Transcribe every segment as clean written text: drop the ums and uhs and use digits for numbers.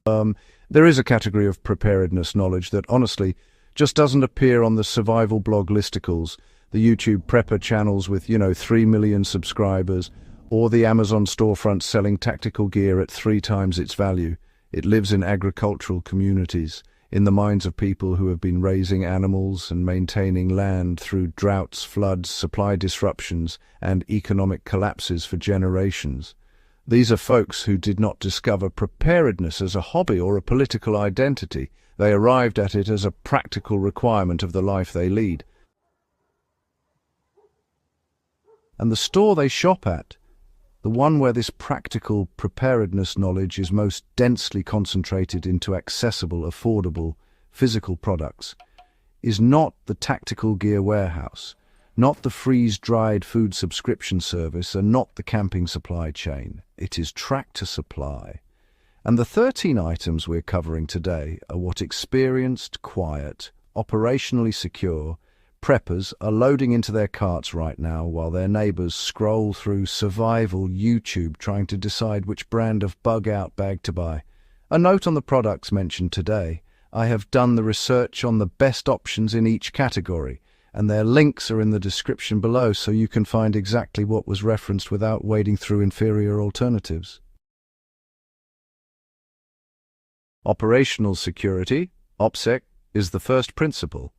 There is a category of preparedness knowledge that honestly just doesn't appear on the survival blog listicles, the YouTube prepper channels with, 3 million subscribers, or the Amazon storefront selling tactical gear at 3 times its value. It lives in agricultural communities, in the minds of people who have been raising animals and maintaining land through droughts, floods, supply disruptions, and economic collapses for generations. These are folks who did not discover preparedness as a hobby or a political identity. They arrived at it as a practical requirement of the life they lead. And the store they shop at, the one where this practical preparedness knowledge is most densely concentrated into accessible, affordable, physical products, is not the tactical gear warehouse, not the freeze-dried food subscription service, and not the camping supply chain. It is Tractor Supply. And the 13 items we're covering today are what experienced, quiet, operationally secure preppers are loading into their carts right now while their neighbors scroll through survival YouTube trying to decide which brand of bug-out bag to buy. A note on the products mentioned today. I have done the research on the best options in each category, and their links are in the description below so you can find exactly what was referenced without wading through inferior alternatives. Operational security, OPSEC, is the first principle,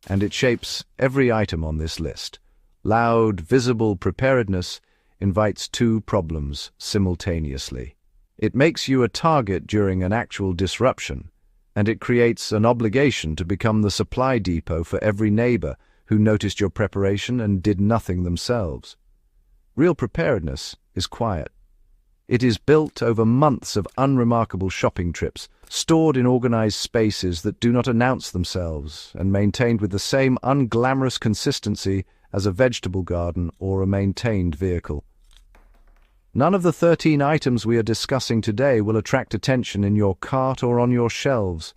and it shapes every item on this list. Loud, visible preparedness invites 2 problems simultaneously. It makes you a target during an actual disruption, and it creates an obligation to become the supply depot for every neighbor who noticed your preparation and did nothing themselves. Real preparedness is quiet. It is built over months of unremarkable shopping trips, stored in organized spaces that do not announce themselves, and maintained with the same unglamorous consistency as a vegetable garden or a maintained vehicle. None of the 13 items we are discussing today will attract attention in your cart or on your shelves.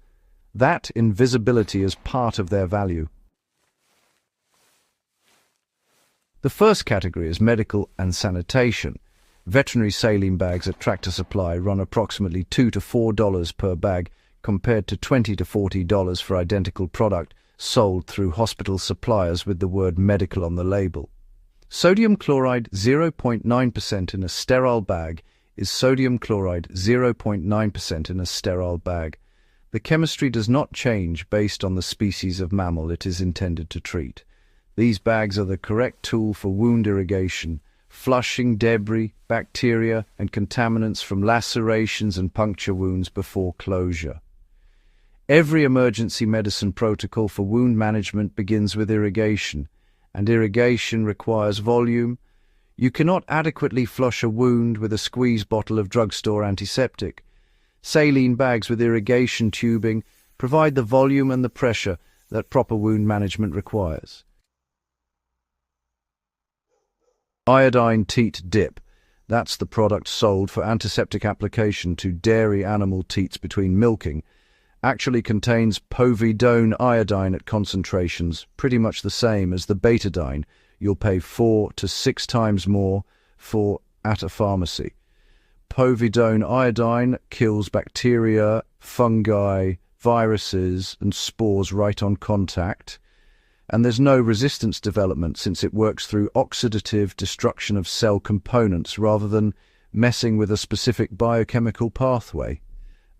That invisibility is part of their value. The first category is medical and sanitation. Veterinary saline bags at Tractor Supply run approximately $2 to $4 per bag compared to $20 to $40 for identical product sold through hospital suppliers with the word medical on the label. Sodium chloride 0.9% in a sterile bag is sodium chloride 0.9% in a sterile bag. The chemistry does not change based on the species of mammal it is intended to treat. These bags are the correct tool for wound irrigation, flushing debris, bacteria, and contaminants from lacerations and puncture wounds before closure. Every emergency medicine protocol for wound management begins with irrigation, and irrigation requires volume. You cannot adequately flush a wound with a squeeze bottle of drugstore antiseptic. Saline bags with irrigation tubing provide the volume and the pressure that proper wound management requires. Iodine teat dip. That's the product sold for antiseptic application to dairy animal teats between milking. Actually contains povidone iodine at concentrations pretty much the same as the betadine you'll pay 4 to 6 times more for at a pharmacy. Povidone iodine kills bacteria, fungi, viruses, and spores right on contact. And there's no resistance development since it works through oxidative destruction of cell components rather than messing with a specific biochemical pathway.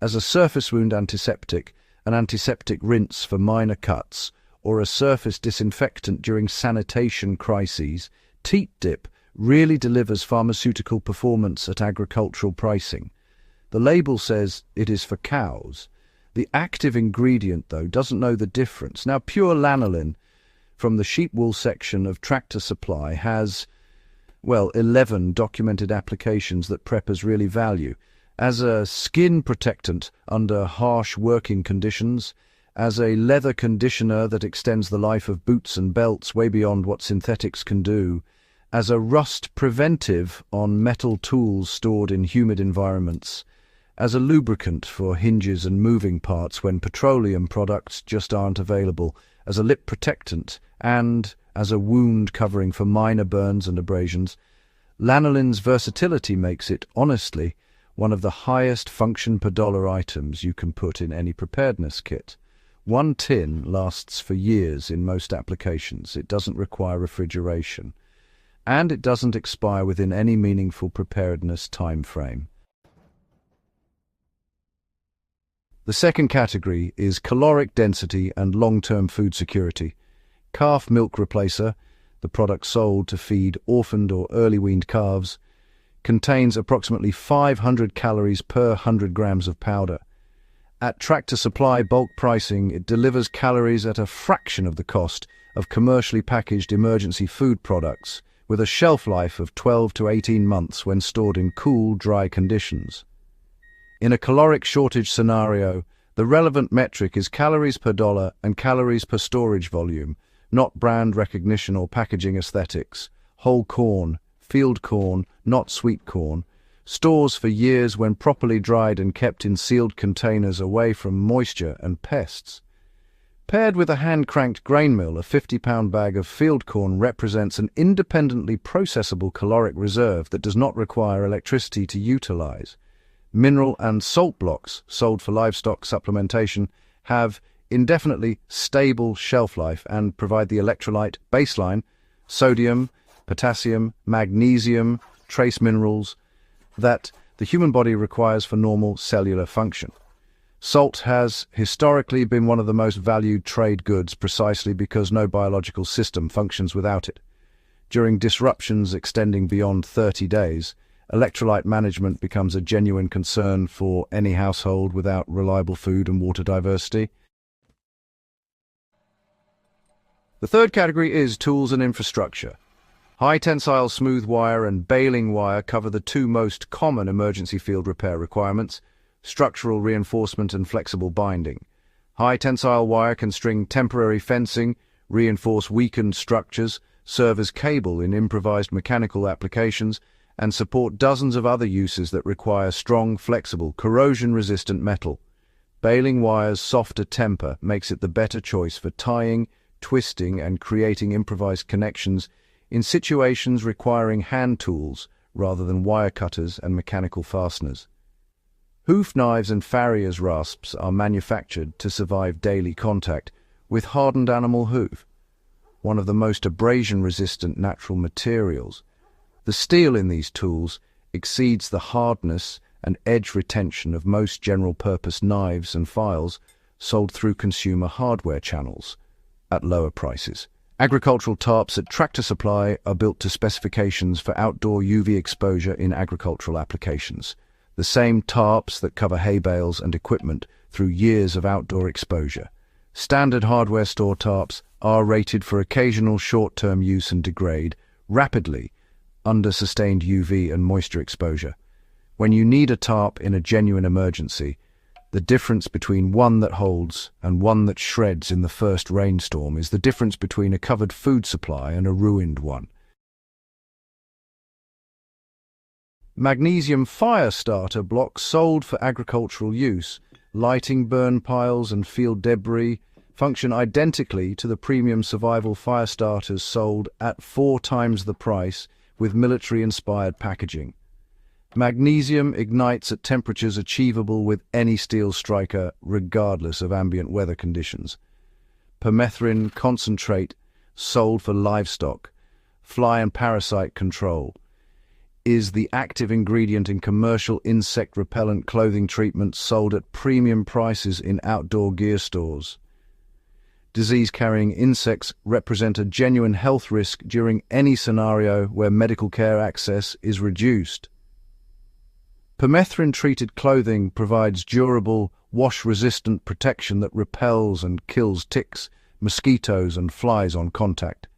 As a surface wound antiseptic, an antiseptic rinse for minor cuts, or a surface disinfectant during sanitation crises, teat dip really delivers pharmaceutical performance at agricultural pricing. The label says it is for cows. The active ingredient, though, doesn't know the difference. Now, pure lanolin from the sheep wool section of Tractor Supply has, 11 documented applications that preppers really value. As a skin protectant under harsh working conditions, as a leather conditioner that extends the life of boots and belts way beyond what synthetics can do, as a rust preventive on metal tools stored in humid environments, as a lubricant for hinges and moving parts when petroleum products just aren't available, as a lip protectant, and as a wound covering for minor burns and abrasions. Lanolin's versatility makes it, honestly, one of the highest function per dollar items you can put in any preparedness kit. One tin lasts for years in most applications. It doesn't require refrigeration, and it doesn't expire within any meaningful preparedness time frame. The second category is caloric density and long-term food security. Calf milk replacer, the product sold to feed orphaned or early-weaned calves, contains approximately 500 calories per 100 grams of powder. At Tractor Supply bulk pricing, it delivers calories at a fraction of the cost of commercially packaged emergency food products, with a shelf life of 12 to 18 months when stored in cool, dry conditions. In a caloric shortage scenario, the relevant metric is calories per dollar and calories per storage volume, not brand recognition or packaging aesthetics. Whole corn, field corn, not sweet corn, stores for years when properly dried and kept in sealed containers away from moisture and pests. Paired with a hand-cranked grain mill, a 50-pound bag of field corn represents an independently processable caloric reserve that does not require electricity to utilize. Mineral and salt blocks, sold for livestock supplementation, have indefinitely stable shelf life and provide the electrolyte baseline, sodium, potassium, magnesium, trace minerals that the human body requires for normal cellular function. Salt has historically been one of the most valued trade goods precisely because no biological system functions without it. During disruptions extending beyond 30 days, electrolyte management becomes a genuine concern for any household without reliable food and water diversity. The third category is tools and infrastructure. High-tensile smooth wire and baling wire cover the two most common emergency field repair requirements: structural reinforcement and flexible binding. High-tensile wire can string temporary fencing, reinforce weakened structures, serve as cable in improvised mechanical applications, and support dozens of other uses that require strong, flexible, corrosion-resistant metal. Baling wire's softer temper makes it the better choice for tying, twisting, and creating improvised connections in situations requiring hand tools rather than wire cutters and mechanical fasteners. Hoof knives and farrier's rasps are manufactured to survive daily contact with hardened animal hoof, one of the most abrasion-resistant natural materials. The steel in these tools exceeds the hardness and edge retention of most general-purpose knives and files sold through consumer hardware channels at lower prices. Agricultural tarps at Tractor Supply are built to specifications for outdoor UV exposure in agricultural applications. The same tarps that cover hay bales and equipment through years of outdoor exposure. Standard hardware store tarps are rated for occasional short-term use and degrade rapidly under sustained UV and moisture exposure. When you need a tarp in a genuine emergency, the difference between one that holds and one that shreds in the first rainstorm is the difference between a covered food supply and a ruined one. Magnesium fire starter blocks sold for agricultural use, lighting burn piles and field debris, function identically to the premium survival fire starters sold at 4 times the price with military-inspired packaging. Magnesium ignites at temperatures achievable with any steel striker, regardless of ambient weather conditions. Permethrin concentrate, sold for livestock, fly and parasite control, is the active ingredient in commercial insect repellent clothing treatments sold at premium prices in outdoor gear stores. Disease-carrying insects represent a genuine health risk during any scenario where medical care access is reduced. Permethrin-treated clothing provides durable, wash-resistant protection that repels and kills ticks, mosquitoes, and flies on contact.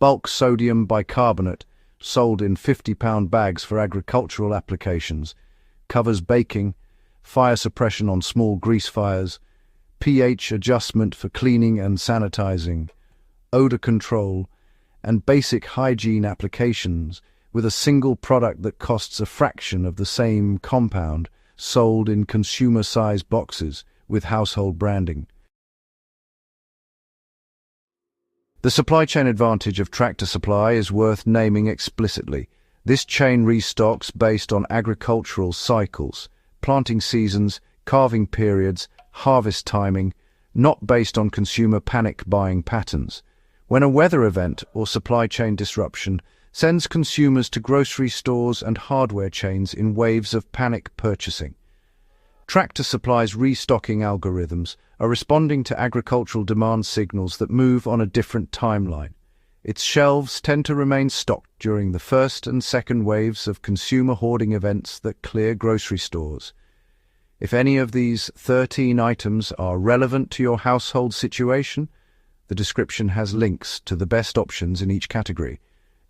Bulk sodium bicarbonate, sold in 50-pound bags for agricultural applications, covers baking, fire suppression on small grease fires, pH adjustment for cleaning and sanitizing, odor control, and basic hygiene applications with a single product that costs a fraction of the same compound, sold in consumer-sized boxes with household branding. The supply chain advantage of Tractor Supply is worth naming explicitly. This chain restocks based on agricultural cycles, planting seasons, calving periods, harvest timing, not based on consumer panic buying patterns. When a weather event or supply chain disruption sends consumers to grocery stores and hardware chains in waves of panic purchasing. Tractor Supply's restocking algorithms are responding to agricultural demand signals that move on a different timeline. Its shelves tend to remain stocked during the first and second waves of consumer hoarding events that clear grocery stores. If any of these 13 items are relevant to your household situation, the description has links to the best options in each category.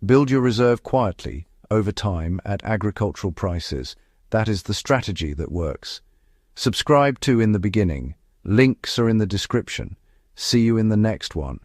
Build your reserve quietly, over time, at agricultural prices. That is the strategy that works. Subscribe to In the Beginning. Links are in the description. See you in the next one.